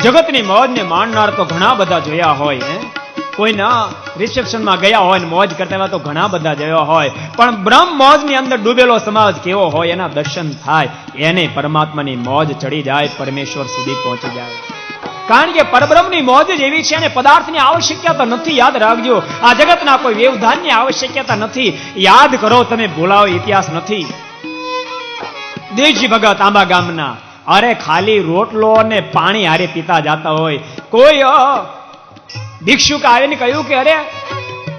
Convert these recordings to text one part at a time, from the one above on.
જગતની મોજને માણનાર તો ઘણા બધા જોયા હોય. કોઈના રિસેપ્શનમાં ગયા હોય ને મોજ કરતા એવા તો ઘણા બધા જોયા હોય, પણ બ્રહ્મ મોજની અંદર ડૂબેલો સમાજ કેવો હોય, એના દર્શન થાય, એને પરમાત્માની મોજ ચડી જાય, પરમેશ્વર સુધી પહોંચી જાય. કારણ કે પરબ્રહ્મની મોજ જ એવી છે, અને પદાર્થની આવશ્યકતા નથી. યાદ રાખજો, આ જગતના કોઈ વ્યવધાનની આવશ્યકતા નથી. યાદ કરો, તમે ભૂલાવો ઇતિહાસ નથી. દેવજી ભગત આંબા ગામના, અરે ખાલી રોટલો અને પાણી હારે પીતા જતા હોય. કોઈ ભિક્ષુક આવીને કહ્યું કે અરે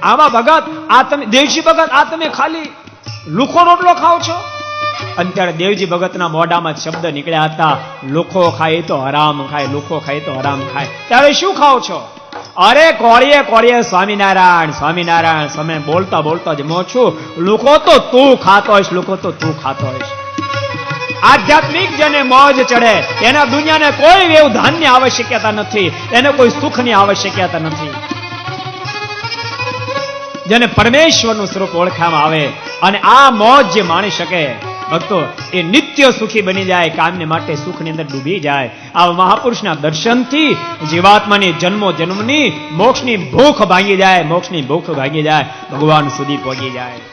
આંબા ભગત, આ તમે દેવજી ભગત, આ તમે ખાલી લુખો રોટલો ખાઓ છો? અને ત્યારે દેવજી ભગતના મોઢામાં શબ્દ નીકળ્યા હતા, લુખો ખાય તો હરામ ખાય, લુખો ખાય તો હરામ ખાય. ત્યારે શું ખાઓ છો? અરે કોળીએ કોળીએ સ્વામિનારાયણ સ્વામિનારાયણ સમય બોલતા બોલતા જમો છું. લુખો તો તું ખાતો હોઈશ, લુખો તો તું ખાતો હોઈશ. આધ્યાત્મિક જેને મોજ ચડે એને દુનિયાને કોઈ વ્યવધાનની આવશ્યકતા નથી, એને કોઈ સુખની આવશ્યકતા નથી. જેને પરમેશ્વરનું સ્વરૂપ ઓળખવામાં આવે અને આ મોજ જે માણી શકે ભક્તો, એ નિત્ય સુખી બની જાય, કામને માટે સુખની અંદર ડૂબી જાય. આ મહાપુરુષના દર્શનથી જીવાત્માની જન્મો જન્મની મોક્ષની ભૂખ ભાંગી જાય, મોક્ષની ભૂખ ભાંગી જાય, ભગવાન સુધી પહોંચી જાય.